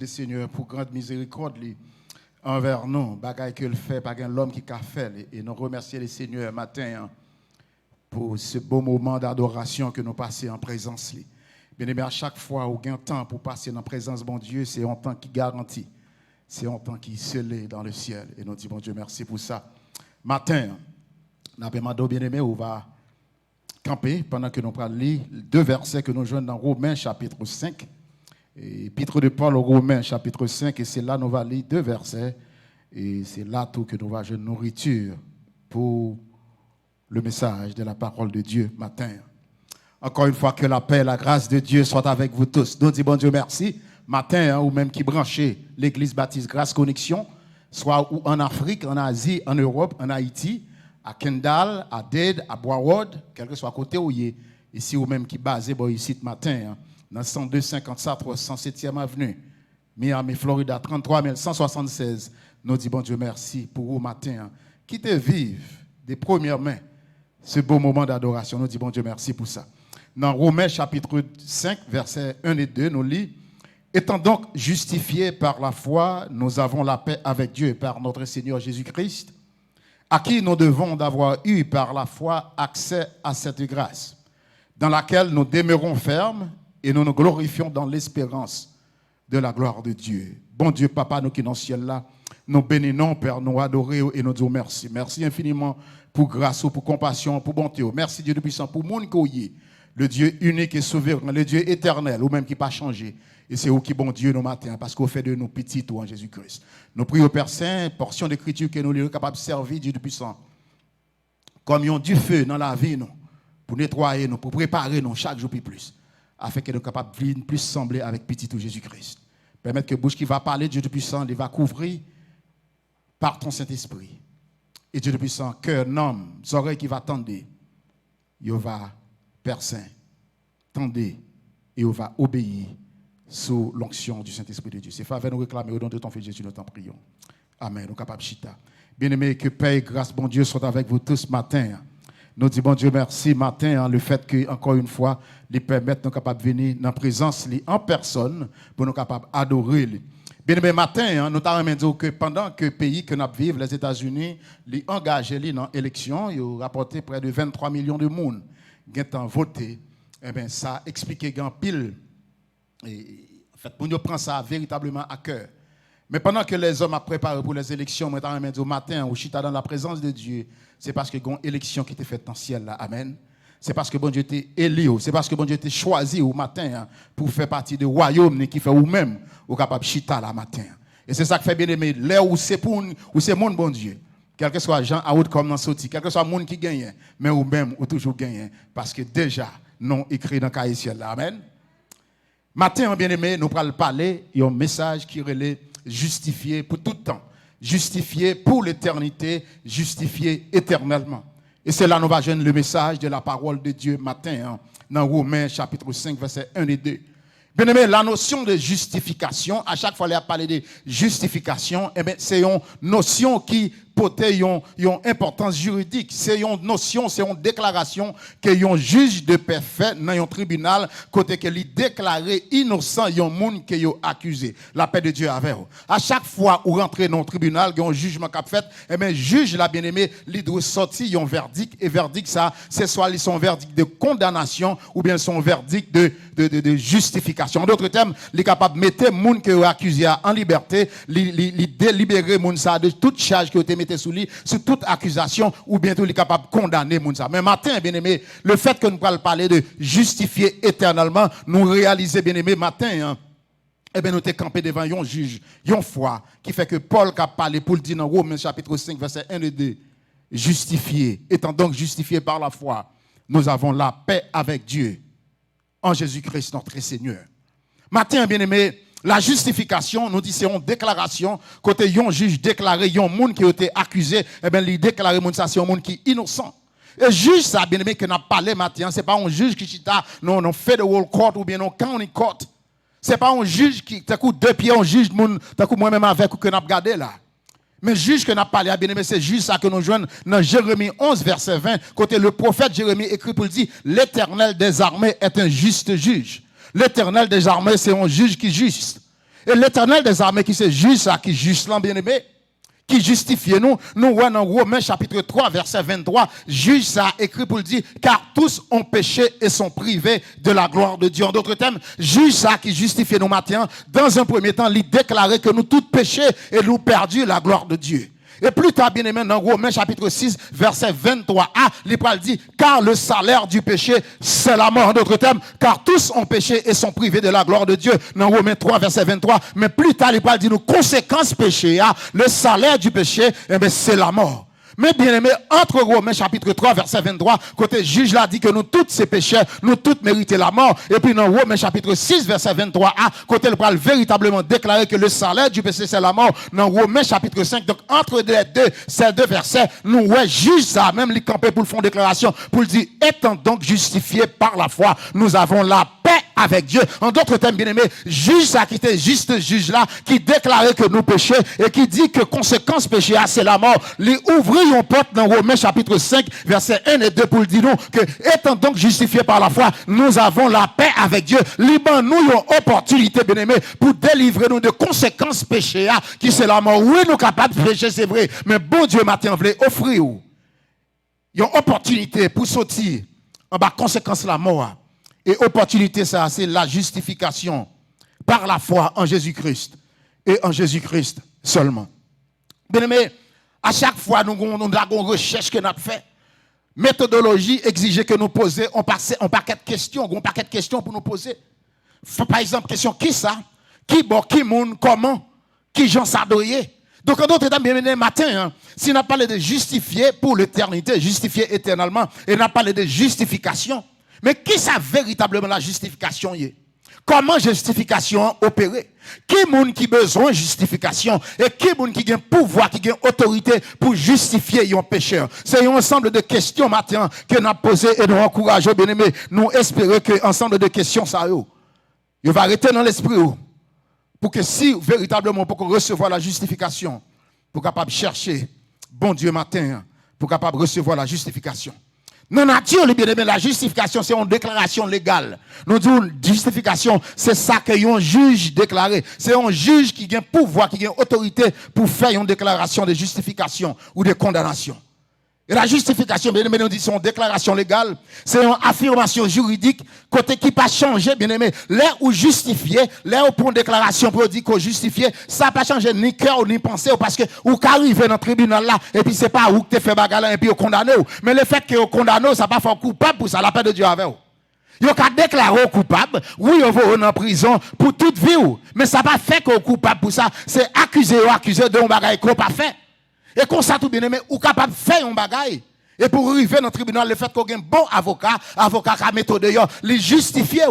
Le Seigneur pour grande miséricorde envers nous, bagaille que le fait, pas l'homme qui a fait. Et nous remercions le Seigneur matin pour ce beau moment d'adoration que nous passons en présence. Bien aimé, à chaque fois où il y a un temps pour passer dans la présence de bon Dieu, c'est un temps qui garantit, c'est un temps qui est scellé dans le ciel. Et nous disons, bon Dieu, merci pour ça. Matin, nous avons demandé, bien aimé, on va camper pendant que nous parlons lire deux versets que nous joignons dans Romains chapitre 5. Épître de Paul aux Romains, chapitre 5, et c'est là nous allons lire deux versets, et c'est là tout que nous va jouer nourriture pour le message de la parole de Dieu matin. Encore une fois, que la paix et la grâce de Dieu soient avec vous tous. Nous disons bon Dieu merci, matin, ou même qui branchez l'Église Baptiste Grâce Connexion, soit ou en Afrique, en Asie, en Europe, en Haïti, à Kendall, à Dade, à Boisward, quel que soit côté où il est, ici ou même qui basé ici ce matin, dans 102-54 107e avenue, Miami, Florida, 33 176. Nous disons, bon Dieu, merci pour vous matin. Qui te vivent des premières mains ce beau moment d'adoration. Nous disons, bon Dieu, merci pour ça. Dans Romains chapitre 5, versets 1 et 2, nous lisons, étant donc justifiés par la foi, nous avons la paix avec Dieu par notre Seigneur Jésus-Christ, à qui nous devons d'avoir eu par la foi accès à cette grâce, dans laquelle nous demeurons fermes et nous nous glorifions dans l'espérance de la gloire de Dieu. Bon Dieu, Papa, nous qui dans le ciel là, nous bénissons, Père, nous adorons et nous disons merci. Merci infiniment pour grâce, pour compassion, pour bonté. Merci Dieu de puissant pour mon courrier, le Dieu unique et souverain, le Dieu éternel, ou même qui n'a pas changé. Et c'est vous qui bon Dieu nous matin, parce qu'on fait de nous petits tout en Jésus-Christ. Nous prions au Père Saint, portion d'écriture que nous sommes capables de servir, Dieu de puissant. Comme ils ont du feu dans la vie, nous, pour nettoyer nous, pour préparer nous chaque jour plus. Afin que nous soyons capables de vivre plus sembler avec petit tout Jésus-Christ. Permettre que bouche qui va parler, Dieu de puissant, il va couvrir par ton Saint-Esprit. Et Dieu de puissant, cœur, homme, oreilles qui va tendre, il va, Père Saint, tendre et il va obéir sous l'onction du Saint-Esprit de Dieu. C'est faveur nous réclamer au nom de ton Fils Jésus, nous t'en prions. Amen. Nous capables chita. Bien-aimés, que paix et grâce, bon Dieu, soient avec vous tous ce matin. Nous disons, bon Dieu, merci matin, le fait que, encore une fois, les permettre nous capables de venir dans la présence en personne pour nous capables d'adorer. Bien aimé, matin, nous avons dit que pendant que le pays que nous vivons, les États-Unis, les engagés dans l'élection, ils ont rapporté près de 23 millions de monde qui ont voté. Eh bien, ça explique qu'en pile, et, en fait, pour nous prendre ça véritablement à cœur. Mais pendant que les hommes ont préparé pour les élections, nous avons dit au matin, au chita dans la présence de Dieu, c'est parce que y a une élection qui était faite dans le ciel là. Amen. C'est parce que bon Dieu était élu, c'est parce que bon Dieu était choisi au matin pour faire partie du royaume qui fait vous-même au capable chita là matin. Et c'est ça qui fait bien aimer là où c'est pour où c'est mon bon Dieu. Quel que soit Jean out comme dans sorti, quel que soit monde qui gagne, mais ou même ou toujours gagne parce que déjà non écrit dans le cahier ciel là. Amen. Matin bien aimé, nous allons parler un message qui relève justifié pour tout temps, justifié pour l'éternité, justifié éternellement. Et c'est là que nous allons joindre le message de la parole de Dieu matin, dans Romains chapitre 5, versets 1 et 2. Bien aimé, la notion de justification, à chaque fois qu'il y a parlé de justification, eh bien, c'est une notion qui porte une importance juridique. C'est une notion, c'est une déclaration que un juge de paix fait dans un tribunal, côté que lui déclaré innocent un monde qui est accusé. La paix de Dieu avec vous. À chaque fois où rentrez dans un tribunal, il y a un jugement qui a fait, eh bien, juge la bien-aimé, il doit sortir un verdict, et verdict ça, c'est soit son verdict de condamnation ou bien son verdict de justification. En d'autres termes, il est capable de mettre les gens qui sont accusés en liberté, il délibérer les gens de toute charge qui a été mise sous lui, sur toute accusation, ou bientôt il est capable de condamner les gens. Mais matin, bien aimé, le fait que nous allons parler de justifier éternellement, nous réaliser, bien aimé, matin, eh bien, nous sommes campés devant un juge, une foi, qui fait que Paul a parlé pour le dire dans Romains chapitre 5, verset 1 et 2, justifié, étant donc justifié par la foi, nous avons la paix avec Dieu, en Jésus-Christ notre Seigneur. Matin, bien aimé, la justification, nous dit, c'est une déclaration, côté un juge déclaré, un monde qui a été accusé, eh bien, il déclaré, c'est un monde qui est innocent. Et juge, ça, bien aimé, que n'a parlé matin, c'est pas un juge qui chita, non, federal court ou bien non, county court. C'est pas un juge qui, t'as coup deux pieds, un juge, t'as coup moi-même avec ou que n'a regardé là. Mais juge que n'a parlé, bien aimé, c'est juge ça que nous joignons dans Jérémie 11, verset 20, côté le prophète Jérémie écrit pour le dire, l'Éternel des armées est un juste juge. L'Éternel des armées, c'est un juge qui est juste. Et l'Éternel des armées qui se juge ça, qui juge là, bien-aimé, qui justifie nous, nous voyons dans Romains chapitre 3, verset 23, juge ça, écrit pour le dire, car tous ont péché et sont privés de la gloire de Dieu. En d'autres termes, juge ça qui justifie nous matin, dans un premier temps, il déclarait que nous tous péchés et nous perdu la gloire de Dieu. Et plus tard, bien aimé, dans Romains chapitre 6, verset 23a, l'Épreuve dit, car le salaire du péché, c'est la mort. En d'autres termes, car tous ont péché et sont privés de la gloire de Dieu. Dans Romains 3, verset 23. Mais plus tard, l'Épreuve dit, nous, conséquences péché, le salaire du péché, eh bien, c'est la mort. Mais bien aimé, entre Romains chapitre 3, verset 23, côté juge là dit que nous tous ces pécheurs, nous tous méritons la mort. Et puis dans Romains chapitre 6, verset 23a, côté le parle véritablement déclarer que le salaire du péché c'est la mort. Dans Romains chapitre 5, donc entre les deux, ces deux versets, nous ouais juge ça, même les campés pour le fond déclaration, pour le dire, étant donc justifiés par la foi, nous avons la paix avec Dieu. En d'autres termes, bien aimé, juge ça qui était juste juge là, qui déclarait que nous péchons et qui dit que conséquence péché c'est la mort. Les ouvriers on porte dans Romains chapitre 5, verset 1 et 2 pour le dire nous que étant donc justifiés par la foi, nous avons la paix avec Dieu. Liban nous une opportunité, bien aimé, pour délivrer nous de conséquences péché qui c'est la mort. Oui, nous capables de pécher, c'est vrai, mais bon Dieu matin voulait offrir une opportunité pour sortir en bas conséquence la mort. Et opportunité, ça, c'est la justification par la foi en Jésus-Christ et en Jésus-Christ seulement. Bien aimé, à chaque fois, nous avons une recherche que nous avons fait. Méthodologie exige que nous posions un paquet de questions, un paquet de questions pour nous poser. Par exemple, question qui ça? Qui bon, qui monde, comment? Qui Jean Sadoyer? Donc, en d'autres termes, bien aimé, matin, hein, si on a parlé de justifier pour l'éternité, justifier éternellement, et on a parlé de justification, mais qui ça véritablement la justification y est? Comment justification opérer? Qui moun qui besoin de justification et qui moun qui a pouvoir, qui a autorité pour justifier un pécheur? C'est un ensemble de questions matin que nous avons posées et nous encourageons, bien aimé. Nous espérons que ensemble de questions ça il va arrêter dans l'esprit pour que si véritablement pour recevoir la justification, pour capable chercher bon Dieu matin, pour capable recevoir la justification. Non, nature, bien aimé, la justification, c'est une déclaration légale. Nous disons, justification, c'est ça qu'un juge déclaré. C'est un juge qui a pouvoir, qui a autorité pour faire une déclaration de justification ou de condamnation. Et la justification, bien aimé, nous disons, c'est une déclaration légale. C'est une affirmation juridique, côté qui pas changé, bien aimé. L'air ou justifié, l'air ou pour une déclaration pour dire qu'on justifié, ça n'a pas changé ni cœur ni pensée, parce que ou qu'arrive dans le tribunal là, et puis c'est pas où que tu fait bagarre et puis on condamné. Mais le fait que on condamné, ça pas fait coupable pour ça, la paix de Dieu avec vous. Vous avez déclaré coupable, oui, vous êtes en prison pour toute vie, mais ça n'a pas fait qu'on coupable pour ça. C'est accusé de un bagage qu'on pas fait. Et comme ça, tout bien aimé, ou capable de faire un bagage. Et pour arriver dans le tribunal, le fait qu'on ait un bon avocat qui a méthode d'ailleurs, les justifier.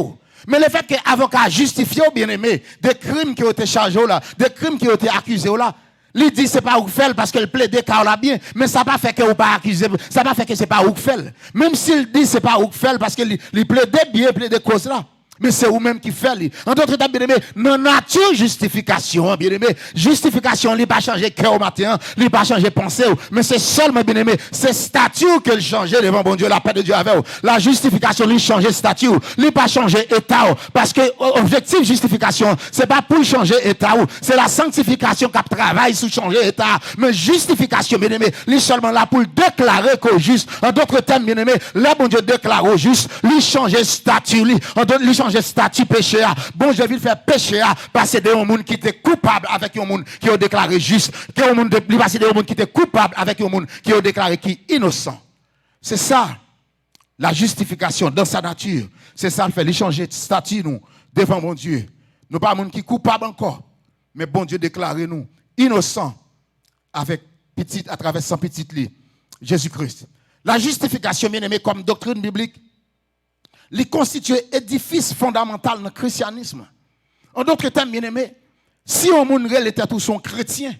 Mais le fait que l'avocat a justifié, bien aimé, des crimes qui ont été chargés là, des crimes qui ont été accusés là, il dit c'est pas ou fait parce qu'elle plaide car là bien, mais ça pas fait que ou pas accusé, ça pas fait que c'est pas ou fait. Même s'il dit c'est pas ou fait parce qu'il plaide bien, plaide cause là. Mais c'est vous-même qui fait. En d'autres termes, bien aimé, non nature justification, bien aimé. Justification, il n'a pas changé cœur au matin, il n'a pas changé pensée, mais c'est seulement, bien aimé, c'est statut que changeait devant bon Dieu, la paix de Dieu avec vous. La justification, il change statut, il n'a pas changé état. Parce que objectif justification, c'est pas pour changer état, c'est la sanctification qui travaille sur changer état. Mais justification, bien aimé, il seulement là pour déclarer qu'au juste. En d'autres termes, bien aimé, là, bon Dieu déclare au juste, il change statut, il change statut péché. Bon, je vais faire péché parce que des gens qui étaient coupables avec un monde qui ont déclaré juste. Que un monde passer des gens qui étaient coupables avec un monde qui ont déclaré qui innocent. C'est ça la justification dans sa nature. C'est ça le fait, il changer de statut nous devant mon Dieu. Nous pas un monde qui est coupable encore, mais bon Dieu déclaré nous innocents avec petite à travers son petit lit Jésus-Christ. La justification bien aimée comme doctrine biblique, il constitue édifice fondamental dans le christianisme. En d'autres termes, bien aimé, si on monde était tous son chrétien,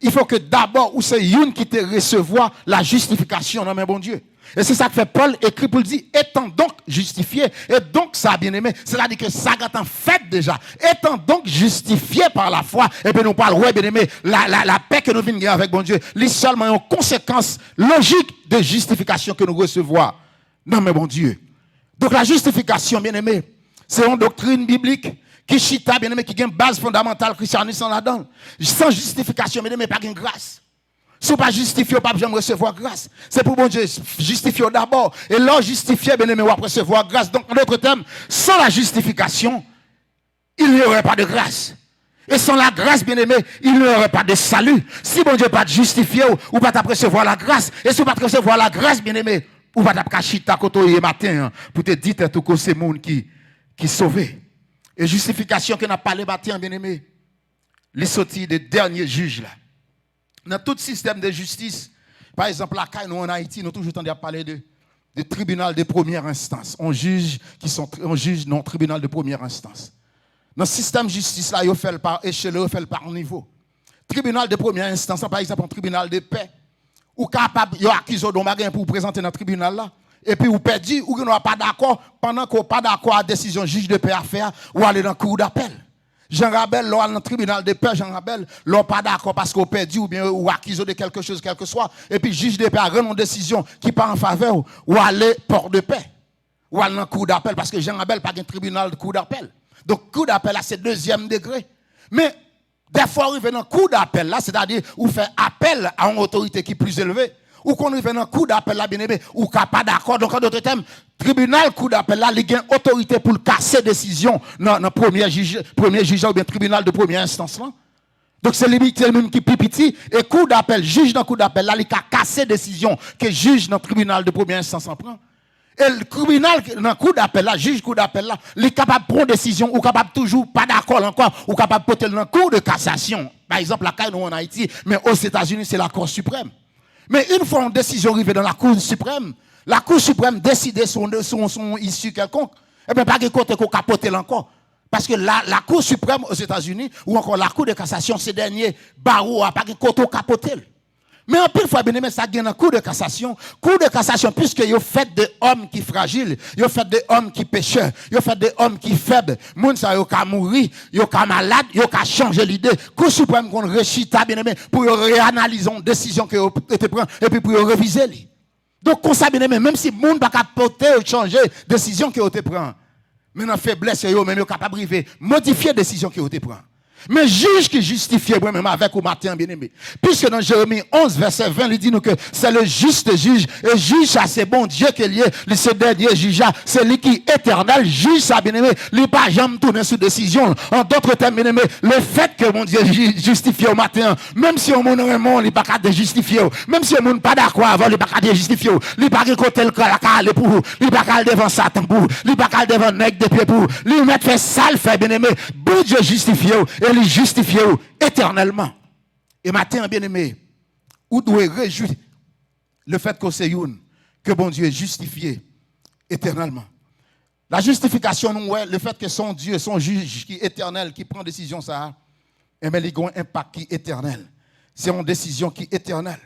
il faut que d'abord, ou c'est une qui te recevoir la justification dans mon bon Dieu. Et c'est ça que fait Paul écrit pour dire, étant donc justifié, et donc ça, bien aimé, c'est-à-dire que ça est en fait déjà, étant donc justifié par la foi, et bien nous parlons, ouais, bien aimé, la paix que nous venons avec bon Dieu, c'est seulement une conséquence logique de justification que nous recevons dans mon bon Dieu. Donc la justification, bien aimé, c'est une doctrine biblique qui chita, bien aimé, qui a une base fondamentale christianisme là-dedans. Sans justification, bien aimé, pas de grâce. Si vous ne pas justifié, vous ne pouvez pas recevoir grâce. C'est pour bon Dieu justifier d'abord. Et là, justifier, bien aimé, vous pouvez recevoir grâce. Donc, en d'autres termes, sans la justification, il n'y aurait pas de grâce. Et sans la grâce, bien aimé, il n'y aurait pas de salut. Si bon Dieu pas justifié, ou pas recevoir la grâce. Et si vous ne pas recevoir la grâce, bien aimé, ou pas chita koto hier matin pour te dire tout que c'est monde qui sauvé. Et justification que n'a pas parlé matin, bien aimé, les sorties des derniers juges là. Dans tout système de justice, par exemple, là, nous en Haïti, nous toujours entendu parler de tribunal de première instance. On juge dans le tribunal de première instance. Dans le système de justice, là, il fait par échelle, il fait par niveau. Tribunal de première instance, par exemple, un tribunal de paix, ou capable, il y a accusé d'un pour présenter dans le tribunal là, et puis vous perdu, ou vous n'êtes pas d'accord, pendant que vous n'êtes pas d'accord à la décision juge de paix à faire, ou aller dans le cour d'appel. Jean Rabel, dans le tribunal de paix, Jean Rabel, n'est pas d'accord parce qu'on perdu ou bien ou accusé de quelque chose, quel que soit, et puis juge de paix a rendu une décision qui part en faveur, ou aller port de paix, ou aller dans le cour d'appel, parce que Jean Rabel n'a pas un tribunal de cour d'appel. Donc, cour d'appel, là, c'est deuxième degré. Mais, des fois, on arrive dans le cour d'appel, là, c'est-à-dire, on fait appel à une autorité qui est plus élevée, ou qu'on arrive dans le cour d'appel, là, bien aimé, ou qu'on n'est pas d'accord. Donc, en d'autres termes, tribunal, cour d'appel, là, il y a une autorité pour casser décision dans le premier juge ou bien tribunal de première instance, là. Donc, c'est le même qui est plus petit, et cour d'appel, juge dans le cour d'appel, là, il a cassé décision que juge dans le tribunal de première instance en prend. Et le tribunal, dans le coup d'appel là, juge coup d'appel là, il est capable de prendre décision, ou capable toujours pas d'accord encore, ou capable de porter dans le cour de cassation. Par exemple, la CAI nous en Haïti, mais aux États-Unis, c'est la Cour suprême. Mais une fois une décision arrivée dans la Cour suprême décide son issue quelconque, et bien pas de côté qu'on capote encore. Parce que la Cour suprême aux États-Unis, ou encore la Cour de cassation, ces derniers barreaux, pas de côté capoter. Mais en plus, fois bien aimé, ça gagne un coup de cassation, puisque ils ont fait des hommes qui fragiles, ils ont fait des hommes qui pécheurs, ils ont fait des hommes qui faibles, moun ça yo ka mourir, yo ka malade, yo ka changer l'idée. Cour suprême qu'on rechita bien aimé pour réanalyser une décision que été prend et puis pour réviser li. Donc comme ça bien aimé, même si moun pas capoter ou changer décision que été prend. Mais dans faiblesse yo même yo capable river modifier décision que été prend. Mais juge qui justifie moi-même avec au matin, bien aimé. Puisque dans Jérémie 11, verset 20, il dit nous que c'est le juste juge. Et juge ça, c'est bon Dieu qui est lié. Ce dernier juge, c'est lui qui est éternel. Juge ça, bien aimé. Il n'est pas jamais tourné sous décision. En d'autres termes, bien aimé, le fait que mon Dieu justifie au matin, même si on mon monde, il n'est pas capable de justifier. Même si on n'est pas d'accord avant, il n'est pas capable de justifier. Il n'est pas capable de côté le cas pour vous. Il n'est pas capable devant Satan pour vous. Il n'est pas capable devant nègre de pied pour vous. Il met fait sale, fait bien aimé. Bon Dieu justifie. Et il justifie éternellement. Et matin, bien aimé, vous devez réjouir le fait que bon Dieu est justifié éternellement. La justification, le fait que son Dieu, son juge qui est éternel, qui prend décision, ça, et bien, il a un impact qui est éternel. C'est une décision qui est éternelle.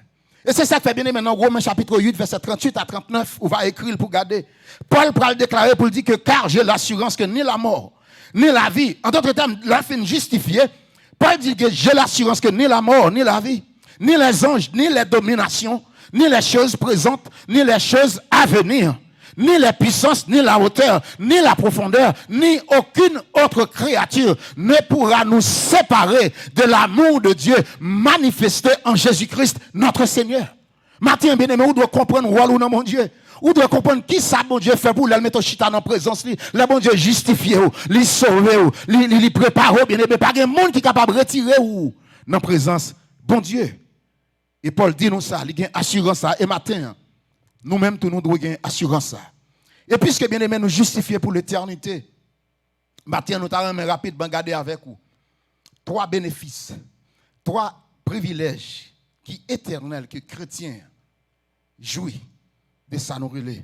Et c'est ça que fait bien aimé dans Romains chapitre 8, verset 38 à 39, on va écrire pour garder. Paul va le déclarer pour dire que car j'ai l'assurance que ni la mort, ni la vie, en d'autres termes, la fin justifiée, Paul dit que j'ai l'assurance que ni la mort, ni la vie, ni les anges, ni les dominations, ni les choses présentes, ni les choses à venir, ni les puissances, ni la hauteur, ni la profondeur, ni aucune autre créature ne pourra nous séparer de l'amour de Dieu manifesté en Jésus-Christ, notre Seigneur. Matin, bien aimé, vous devez comprendre où dans mon Dieu. Vous devez comprendre qui ça, bon Dieu, fait pour le mettre au chita dans présence. Le bon Dieu justifie, lui sauve, lui prépare, bien aimé. Pas de monde qui est capable de retirer ou dans présence, bon Dieu. Et Paul dit nous ça, il y a assurance ça. Et matin, nous-mêmes, nous devons avoir assurance ça. Et puisque, bien aimé, nous justifions pour l'éternité, matin, nous allons rapidement regarder avec vous. 3 bénéfices, 3 privilèges qui éternels, que chrétiens jouissent de ça nous relève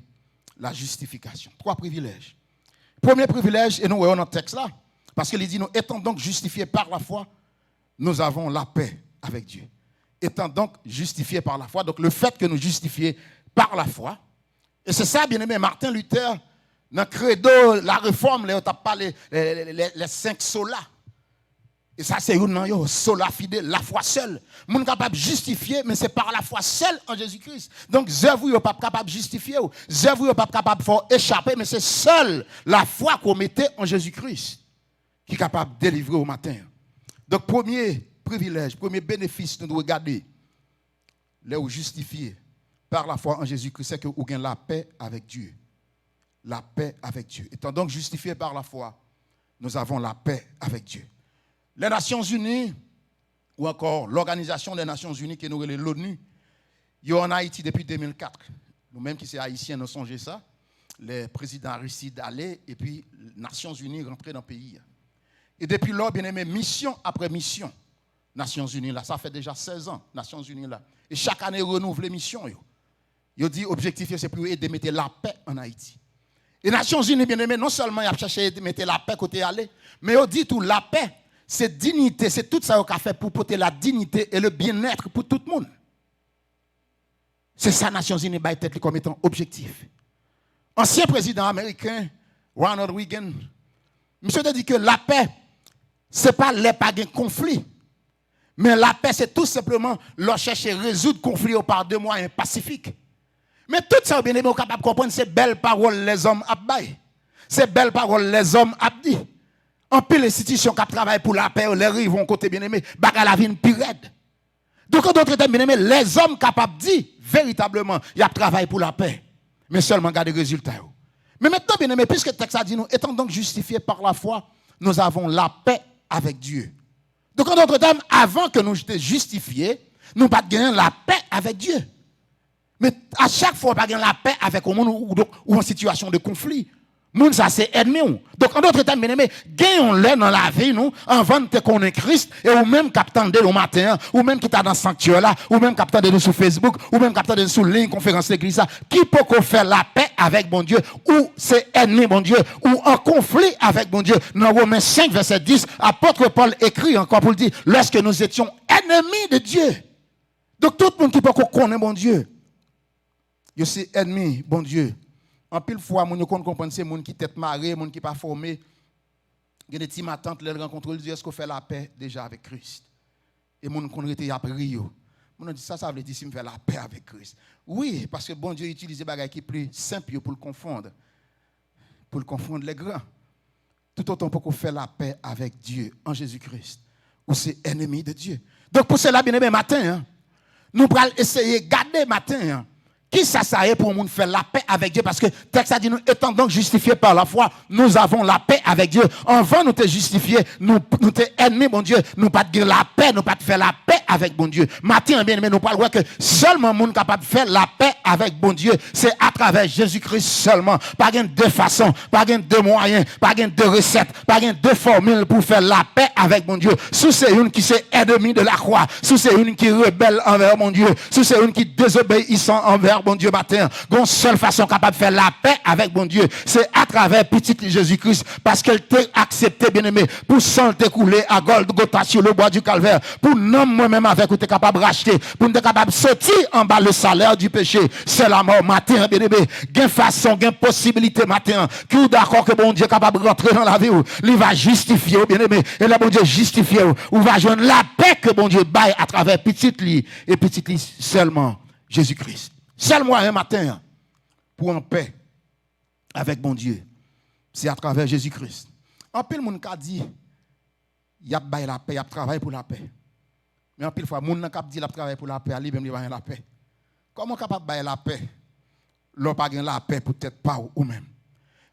la justification. 3 privilèges. Premier privilège, et nous voyons dans le texte là, parce qu'il dit, nous étant donc justifiés par la foi, nous avons la paix avec Dieu. Étant donc justifiés par la foi, donc le fait que nous justifions par la foi, et c'est ça, bien aimé, Martin Luther, dans le credo, la réforme, on t'a parlé les 5 solas. Et ça, c'est une sola fidèle, la foi seule. Nous sommes capables de justifier, mais c'est par la foi seule en Jésus-Christ. Donc, vous n'êtes pas capable de justifier, vous n'êtes pas capable de faire échapper, mais c'est seule la foi qu'on mettait en Jésus-Christ qui est capable de délivrer au matin. Donc, premier privilège, premier bénéfice, nous devons regarder, là où justifié par la foi en Jésus-Christ, c'est que vous avez la paix avec Dieu. La paix avec Dieu. Étant donc justifié par la foi, nous avons la paix avec Dieu. Les Nations Unies, ou encore l'Organisation des Nations Unies, qui est l'ONU, il y a en Haïti depuis 2004. Nous-mêmes qui sommes haïtiens, nous songeons ça. Les présidents Aristide allaient et puis les Nations Unies rentraient dans le pays. Et depuis lors, bien aimé, mission après mission, Nations Unies là, ça fait déjà 16 ans, Nations Unies là. Et chaque année, renouveler mission. Ils dit objectif, c'est pour aider à mettre la paix en Haïti. Et Nations Unies, bien aimé, non seulement ils ont cherché à mettre la paix côté aller, mais ils dit tout, la paix, c'est dignité, c'est tout ça qu'on a fait pour porter la dignité et le bien-être pour tout le monde. C'est ça, Nations Unies, tête comme étant objectif. Ancien président américain, Ronald Reagan, monsieur a dit que la paix, ce n'est pas les pas de conflit. Mais la paix, c'est tout simplement leur chercher à résoudre le conflit par deux moyens pacifiques. Mais tout ça, bien aimé, on est capable de comprendre, c'est belles paroles les hommes abbaillent. C'est belles paroles les hommes abdient. En pile institutions qui travaillent pour la paix, les rives vont côté bien aimé, bagarre la vie une pire raide. Donc, en d'autres termes, bien aimé, les hommes capables de dire véritablement, ils travaillent pour la paix. Mais seulement garder les résultats. Mais maintenant, bien aimé, puisque le texte a dit nous, étant donc justifiés par la foi, nous avons la paix avec Dieu. Donc, en d'autres termes, avant que nous soyons justifiés, nous pas gagner la paix avec Dieu. Mais à chaque fois, pas gagner la paix avec un monde ou en situation de conflit. Moun ça c'est ennemi. Donc en d'autres termes, bien aimé, gagnons-les dans la vie nous, avant de connaître Christ et ou même captant le matin, ou même qui t'a dans le sanctuaire là, ou même captant de nous sur Facebook, ou même captant de nous sur ligne conférence l'église là, qui peut faire la paix avec bon Dieu ou c'est ennemi bon Dieu ou en conflit avec bon Dieu. Dans Romains 5 verset 10, apôtre Paul écrit encore pour le dire, lorsque nous étions ennemis de Dieu. Donc tout le monde qui peut connaître bon Dieu, je suis ennemi bon Dieu. En pile fois, mon qu'on comprend c'est moun qui tête marée, moun qui pas formé. Il y a des petits matantes les rencontre ils disent est-ce qu'on fait la paix déjà avec Christ. Et moun qu'on était appris yo. Moun dit ça veut dire si me fait la paix avec Christ. Oui, parce que bon Dieu utilise des bagages qui plus simple pour le confondre. Pour le confondre les grands. Tout autant pour qu'on fait la paix avec Dieu en Jésus-Christ. Ou c'est ennemi de Dieu. Donc pour cela bien aimé matin, nous allons essayer de garder matin. Qui ça est pour nous faire la paix avec Dieu? Parce que le texte a dit, nous étant donc justifiés par la foi, nous avons la paix avec Dieu. Avant nous te justifier, nous te ennemis, mon Dieu. Nous pas de la paix, nous pas de faire la paix avec bon Dieu. Matin, bien aimé, nous parlons que seulement nous capable de faire la paix avec bon Dieu. C'est à travers Jésus-Christ seulement. Pas de façon, pas de moyens, pas de recettes, pas de formule pour faire la paix avec bon Dieu. Sous c'est une qui s'est ennemi de la croix. Sous c'est une qui rebelle envers mon Dieu. Sous c'est une qui désobéissant envers bon Dieu matin. Une seule façon capable de faire la paix avec bon Dieu, c'est à travers petit Jésus-Christ, parce qu'elle t'a accepté, bien aimé, pour sang t'écouler à Golgotha sur le bois du calvaire, pour non moi-même avec où t'es capable de racheter, pour t'es capable de sortir en bas le salaire du péché, c'est la mort matin, bien aimé. Gain façon, gain possibilité matin, qui est d'accord que bon Dieu est capable de rentrer dans la vie, il va justifier, bien aimé, et là bon Dieu justifier, ou va joindre la paix que bon Dieu baille à travers petit lit, et petit lit seulement Jésus-Christ. Seul moyen matin pour en paix avec mon Dieu, c'est à travers Jésus-Christ. En pile, moun ka dit, y a bail la paix, y a travail pour la paix. Mais en pile fois, moun nan kap dit la travail pour la paix, ali même li ba la paix. Comment capable bail la paix? L'on pas la paix peut-être pas ou même.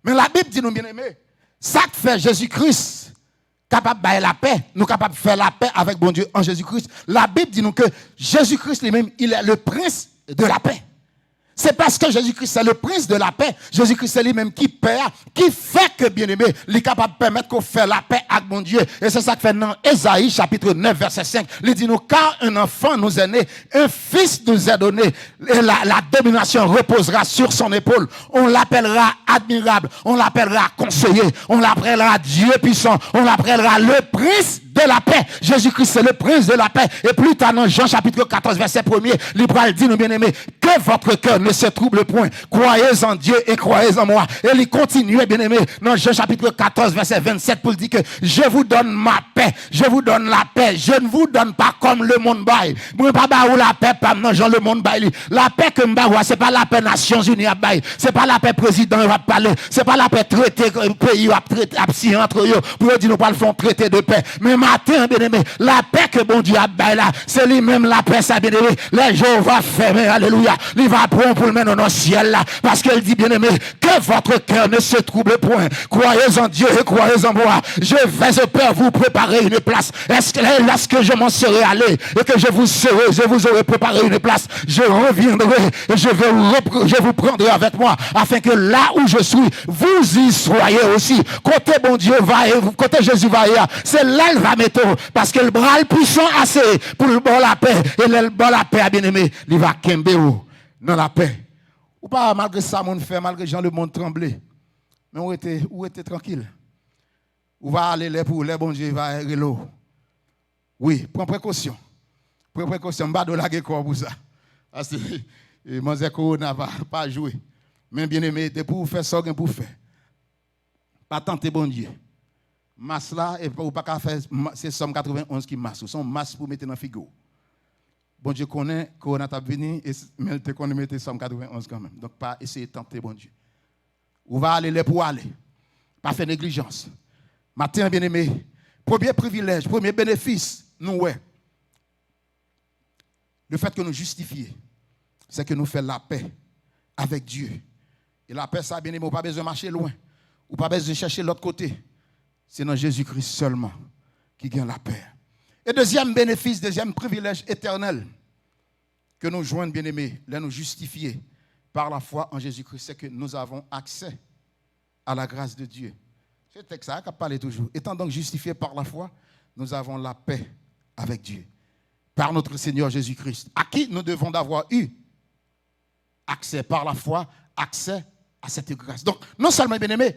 Mais la Bible dit nous bien aimé, ça que fait Jésus-Christ capable bail la paix, nous capable faire la paix avec bon Dieu en Jésus-Christ. La Bible dit nous que Jésus-Christ lui-même, il est le prince de la paix. C'est parce que Jésus-Christ est le prince de la paix. Jésus-Christ est lui-même qui paie, qui fait que, bien aimé, il est capable de permettre qu'on fasse la paix avec mon Dieu. Et c'est ça que fait dans Ésaïe, chapitre 9, verset 5. Il dit nous, car un enfant nous est né, un fils nous est donné, et la domination reposera sur son épaule. On l'appellera admirable, on l'appellera conseiller, on l'appellera Dieu puissant, on l'appellera le prince de de la paix. Jésus-Christ, c'est le prince de la paix. Et plus tard, dans Jean chapitre 14, verset 1er, l'Hébreu dit, nous bien-aimés, que votre cœur ne se trouble point. Croyez en Dieu et croyez en moi. Et il continue, bien-aimés, dans Jean chapitre 14, verset 27, pour dire que je vous donne ma paix. Je vous donne la paix. Je ne vous donne pas comme le monde baille. Moi, pas où la paix, pas non, Jean le monde baille. La paix que m'baoua, c'est pas la paix Nations Unies à baille. C'est pas la paix président va parler. C'est pas la paix traité pays va traiter entre eux. Pour dire nous pas le font traité de paix. Mais matin, bien-aimé, la paix que bon Dieu a baille là, c'est lui-même la paix, ça, bien-aimé. Les jours va fermer, alléluia. Il va prendre pour le mettre dans le ciel là. Parce qu'elle dit, bien-aimé, que votre cœur ne se trouble point. Croyez en Dieu et croyez en moi. Je vais au Père vous préparer une place. Est-ce que là, lorsque je m'en serai allé et que je vous aurai préparé une place, je reviendrai et je vous prendrai avec moi afin que là où je suis, vous y soyez aussi. Côté bon Dieu va et côté Jésus va y, c'est là il va mettre parce que le bras le puissant assez pour le bon la paix et le bon la paix bien aimé, il va kembe dans la paix. Ou pas malgré ça mon fait malgré Jean le monde tremblé. Mais où était tranquille. Ou va aller là pour les bon Dieu va relo. Oui, prends précaution. Prends précaution, m'ba de la guerre pour ça. Parce que Manzeko n'a pas joué. Mais bien aimé, c'est pour faire ça pour faire. Pas tenter bon Dieu. Masse là et ou pas faire c'est Somme 91 qui masse, son masse pour mettre dans figo. Bon Dieu connaît qu'on a venu et mais il te connaît mettre Somme 91 quand même. Donc pas essayer de tenter bon Dieu. Ou va aller là pour aller. Pas faire négligence. Matin bien aimé, premier privilège, premier bénéfice nous ouais. Le fait que nous justifions, c'est que nous faisons la paix avec Dieu. Et la paix, ça, bien aimé, on n'a pas besoin de marcher loin. On n'a pas besoin de chercher l'autre côté. C'est dans Jésus-Christ seulement qui gagne la paix. Et deuxième bénéfice, deuxième privilège éternel que nous joignons, bien aimé, là nous justifier par la foi en Jésus-Christ, c'est que nous avons accès à la grâce de Dieu. C'est le texte qui parle toujours. Étant donc justifiés par la foi, nous avons la paix avec Dieu. Par notre Seigneur Jésus-Christ, à qui nous devons d'avoir eu accès par la foi, accès à cette grâce. Donc, non seulement, bien aimé,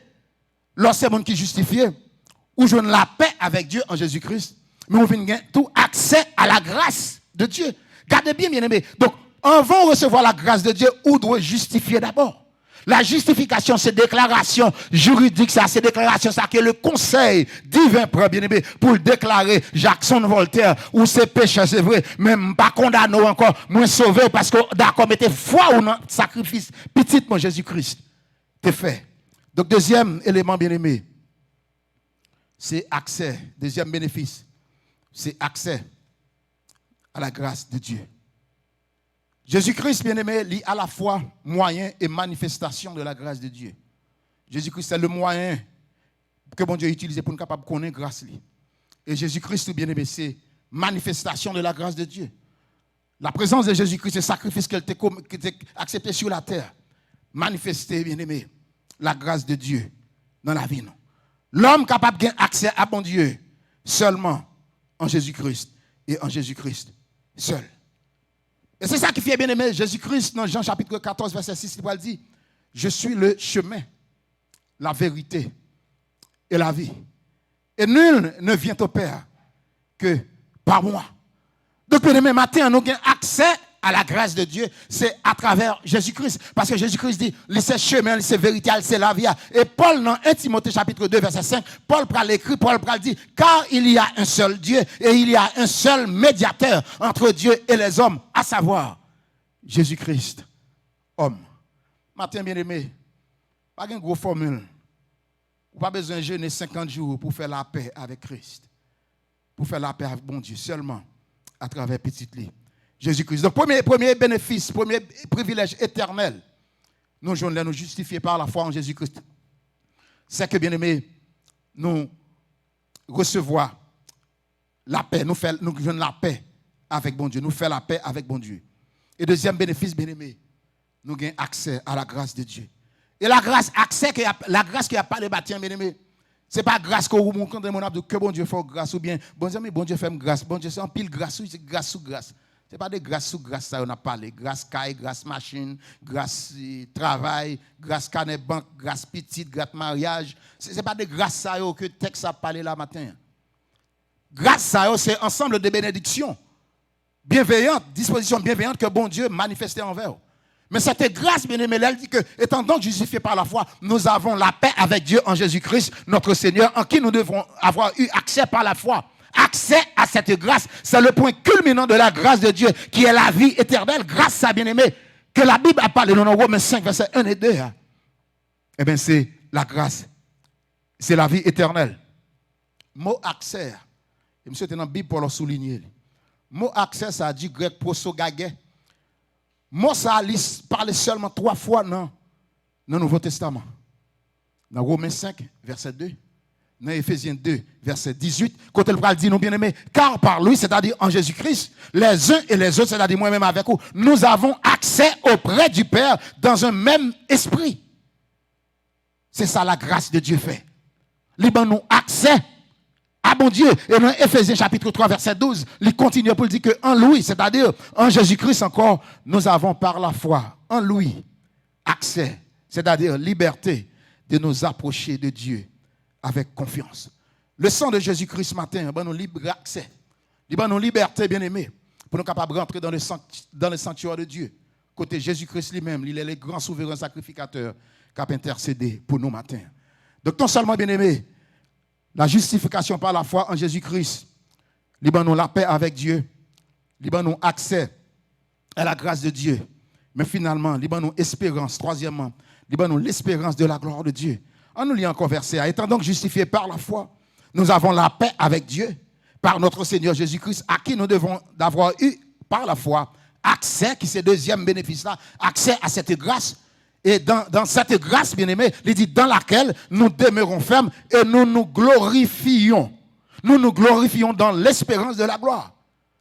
lorsque c'est qui est justifié, ou je la paix avec Dieu en Jésus-Christ, mais on vient tout accès à la grâce de Dieu. Gardez bien, bien aimé. Donc, avant de recevoir la grâce de Dieu, on doit justifier d'abord. La justification, c'est déclaration juridique, ça, c'est déclaration, ça, que le conseil divin prend, bien aimé, pour déclarer Jackson Voltaire, ou c'est péché, c'est vrai, même pas condamné encore, moins sauvé, parce que d'accord, mettez foi ou non, sacrifice, petit, mon Jésus-Christ, t'es fait. Donc, deuxième élément, bien aimé, c'est accès, deuxième bénéfice, c'est accès à la grâce de Dieu. Jésus-Christ, bien-aimé, est à la fois moyen et manifestation de la grâce de Dieu. Jésus-Christ, c'est le moyen que bon Dieu a utilisé pour nous capables de connaître la grâce. Et Jésus-Christ, bien-aimé, c'est manifestation de la grâce de Dieu. La présence de Jésus-Christ, c'est le sacrifice qu'il a accepté sur la terre. Manifester, bien-aimé, la grâce de Dieu dans la vie. L'homme capable d'avoir accès à bon Dieu seulement en Jésus-Christ et en Jésus-Christ seul. Et c'est ça qui fait bien aimé Jésus-Christ dans Jean chapitre 14, verset 6, il dit, je suis le chemin, la vérité et la vie. Et nul ne vient au Père que par moi. Donc, bien aimé, matin, nous avons accès à la grâce de Dieu, c'est à travers Jésus-Christ. Parce que Jésus-Christ dit, c'est chemin, c'est vérité, c'est la vie. Et Paul, dans 1 Timothée chapitre 2, verset 5, Paul prend l'écrit, Paul dit, car il y a un seul Dieu et il y a un seul médiateur entre Dieu et les hommes, à savoir Jésus-Christ, homme. Matin, bien aimé, pas une grosse formule. Pas besoin de jeûner 50 jours pour faire la paix avec Christ. Pour faire la paix avec bon Dieu, seulement à travers petit lit. Jésus-Christ. Donc, premier bénéfice, premier privilège éternel, nous nous justifier par la foi en Jésus-Christ. C'est que, bien aimé, nous recevons la paix, nous faisons la paix avec bon Dieu, nous faisons la paix avec bon Dieu. Et deuxième bénéfice, bien aimé, nous avons accès à la grâce de Dieu. Et la grâce, la grâce qui a parlé bâtiment, bien aimé, ce n'est pas grâce que vous me que bon Dieu fait grâce ou bien, bon Dieu fait grâce, bon Dieu c'est un pile grâce, c'est grâce sous grâce. Ce n'est pas de grâce sous grâce, ça on a parlé. Grâce caille, grâce machine, grâce travail, grâce carnet banque, grâce petite, grâce mariage. Ce n'est pas de grâce ça que le texte a parlé là matin. grâce ça, c'est ensemble de bénédictions bienveillantes, dispositions bienveillantes que bon Dieu manifestait envers eux. Mais cette grâce, bien-aimé, elle dit que, étant donc justifiés par la foi, nous avons la paix avec Dieu en Jésus-Christ, notre Seigneur, en qui nous devons avoir eu accès par la foi. Accès à cette grâce, c'est le point culminant de la grâce de Dieu, qui est la vie éternelle. Grâce à bien-aimé, que la Bible a parlé dans Romains 5, versets 1 et 2. Eh bien, c'est la grâce. C'est la vie éternelle. Mot accès. Et monsieur était dans la Bible pour le souligner. Mot accès, ça a dit grec prosogagé. Mot ça parle seulement 3 fois dans le Nouveau Testament. Dans Romains 5, verset 2. Dans Éphésiens 2, verset 18. Quand elle parle dit, nous bien-aimés, car par lui, c'est-à-dire en Jésus-Christ, les uns et les autres, c'est-à-dire moi-même avec vous, nous avons accès auprès du Père dans un même esprit. C'est ça la grâce de Dieu fait. Liban nous accès à bon Dieu. Et dans Éphésiens chapitre 3, verset 12, il continue pour dire qu'en lui, c'est-à-dire en Jésus-Christ encore, nous avons par la foi, en lui, accès, c'est-à-dire liberté de nous approcher de Dieu avec confiance. Le sang de Jésus-Christ ce matin, ben nous libre accès. Il nous liberté, bien-aimés, pour nous capables de rentrer dans le sanctuaire de Dieu. Côté Jésus-Christ lui-même, il est le grand souverain sacrificateur qui a intercédé pour nous matin. Donc non seulement, bien-aimés, la justification par la foi en Jésus-Christ, il nous la paix avec Dieu, il nous accès à la grâce de Dieu, mais finalement, il nous espérance, troisièmement, il nous l'espérance de la gloire de Dieu. On nous lit encore verset. Étant donc justifiés par la foi, nous avons la paix avec Dieu, par notre Seigneur Jésus-Christ, à qui nous devons d'avoir eu par la foi accès, qui c'est le deuxième bénéfice-là, accès à cette grâce. Et dans cette grâce, bien-aimé, il dit dans laquelle nous demeurons fermes et nous nous glorifions. Nous nous glorifions dans l'espérance de la gloire.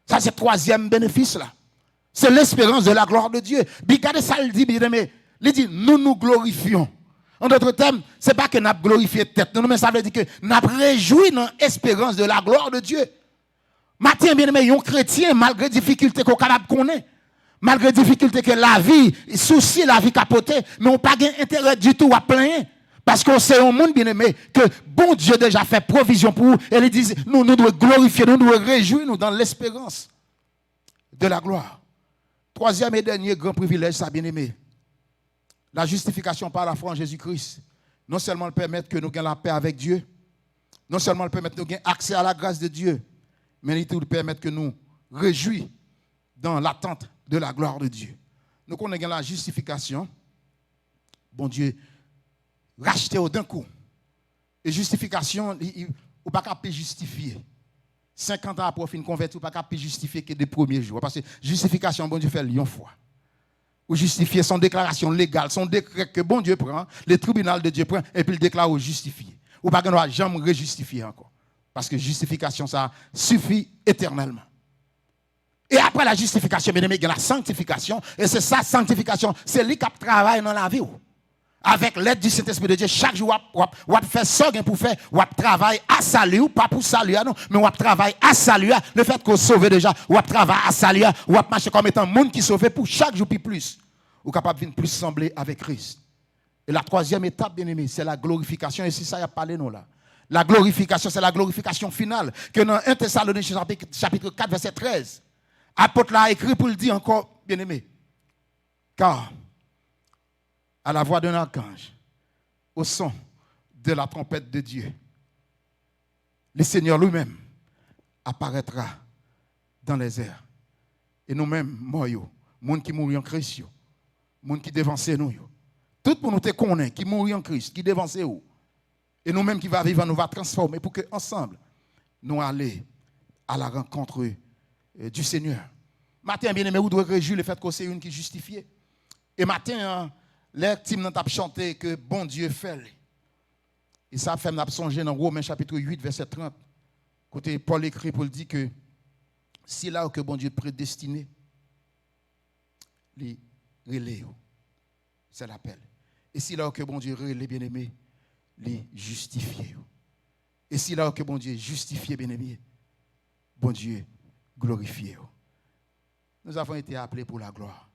Ça, c'est le troisième bénéfice-là. C'est l'espérance de la gloire de Dieu. Regardez ça, il dit, bien-aimé, il dit nous nous glorifions. En d'autres termes, ce n'est pas que nous avons glorifié tête, mais ça veut dire que nous avons réjoui dans l'espérance de la gloire de Dieu. Matin, bien-aimé, un chrétien, malgré les difficultés qu'on connaît, malgré les difficultés que la vie, souci la vie capotée, mais on n'a pas intérêt du tout à plaindre. Parce qu'on sait au monde, bien-aimé, que bon Dieu déjà fait provision pour nous. Et il dit, nous devons glorifier, nous devons réjouir nous dans l'espérance de la gloire. Troisième et dernier grand privilège, ça, bien-aimé. La justification par la foi en Jésus-Christ. Non seulement le permettre que nous ayons la paix avec Dieu, non seulement le permettre que nous ayons accès à la grâce de Dieu, mais il nous permettre que nous réjouissions dans l'attente de la gloire de Dieu. Nous connaissons la justification. Bon Dieu, racheter d'un coup. Et justification, il ne pas capable justifier. 50 ans après, fin converti, il ne pas capable justifier que des premiers jours. Parce que justification, bon Dieu fait une fois. Ou justifier son déclaration légale, son décret que bon Dieu prend, le tribunal de Dieu prend, et puis le déclare ou justifier. Ou pas qu'on ne va jamais rejustifier encore. Parce que justification, ça suffit éternellement. Et après la justification, bien aimé, il y a la sanctification. Et c'est ça, sanctification, c'est lui qui travaille dans la vie. Avec l'aide du Saint-Esprit de Dieu, chaque jour, on fait ça pour faire, on travaille à salut, pas pour saluer, non, mais on travaille à saluer. Le fait qu'on sauve déjà, on travaille à saluer, on marche comme étant un monde qui sauve pour chaque jour plus. Ou capable de plus sembler avec Christ. Et la troisième étape, bien aimé, c'est la glorification. Et c'est ça, il y a parlé nous là. La glorification, c'est la glorification finale. Que dans 1 Thessaloniciens chapitre 4, verset 13, apôtre l'a écrit pour le dire encore, bien aimé. Car, à la voix d'un archange, au son de la trompette de Dieu, le Seigneur lui-même apparaîtra dans les airs. Et nous-mêmes, morts, monde qui mourent en Christ, monde qui dévance nous. Tout pour nous te connaître, qui mourent en Christ, qui dévance nous. Et nous-mêmes qui va vivre, nous va transformer pour que ensemble nous allions à la rencontre du Seigneur. Matin, bien aimé, vous devez réjouir le fait que c'est une qui justifie. Et matin, les team n'ont pas chanté que bon Dieu fait. Et ça fait m'a songer dans Romains chapitre 8 verset 30. Côté Paul écrit pour le dire que si là que bon Dieu prédestiné les relais, c'est l'appel. Et si là que bon Dieu relais bien-aimé, les justifier. Et si là que bon Dieu justifié bien-aimé, bon Dieu glorifié. Nous avons été appelés pour la gloire.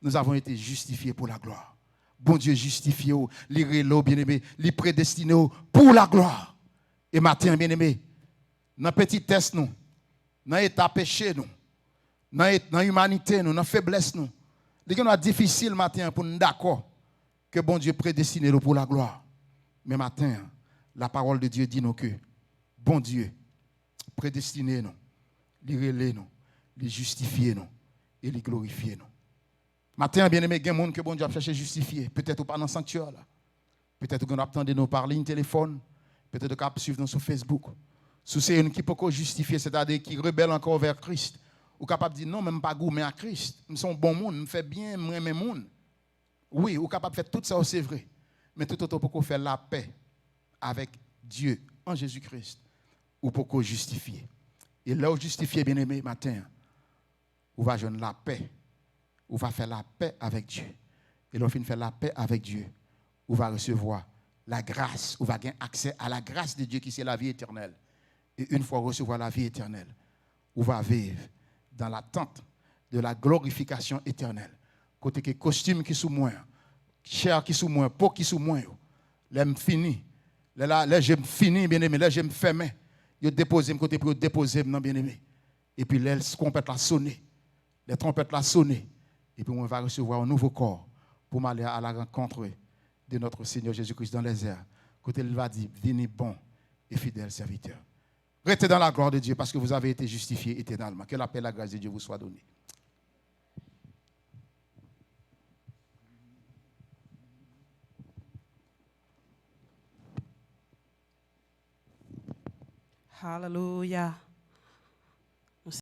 Nous avons été justifiés pour la gloire. Bon Dieu justifié, les relais bien-aimé, les prédestinés pour la gloire. Et matin bien-aimé, dans petitesse nous, dans l'état péché nous, dans l'humanité nous, dans faiblesse nous. C'est difficile matin pour nous d'accord que bon Dieu prédestiné nous pour la gloire. Mais matin, la parole de Dieu dit nous que bon Dieu prédestiné nous, les relais nous, les justifier nous et les glorifier nous. Matin, bien aimé, il y a des gens que bon Dieu a cherché justifier. Peut-être pas dans le sanctuaire là. Peut-être qu'on attend nous par ligne téléphone. Peut-être qu'on suivre nous sur Facebook. Si c'est une qui peut justifier, c'est-à-dire qui rebelle encore vers Christ. Ou capable de dire non, même pas goût, mais à Christ. Je suis un bon monde, je fais bien, je aime le monde. Oui, ou capable de faire tout ça, c'est vrai. Mais tout autant pour faire la paix avec Dieu en Jésus-Christ. Ou pour justifier. Et là où justifier, bien aimé, matin, on va joindre la paix. On va faire la paix avec Dieu. Et l'on finit faire la paix avec Dieu. On va recevoir la grâce. On va gagner accès à la grâce de Dieu qui c'est la vie éternelle. Et une fois recevoir la vie éternelle, on va vivre dans l'attente de la glorification éternelle. Côté que costume qui sous moins, chair qui sous moins, peau qui sous moins, l'aime fini. Là j'aime fini, bien aimé, là j'aime fermé. Je dépose mon côté pour déposer non bien aimé. Et puis les trompettes la sonner. Les trompettes la sonner. Et puis on va recevoir un nouveau corps pour m'aller à la rencontre de notre Seigneur Jésus-Christ dans les airs. Côté il va dire, venez bon et fidèle serviteur. Restez dans la gloire de Dieu parce que vous avez été justifiés éternellement. Que la paix et la grâce de Dieu vous soient données. Hallelujah.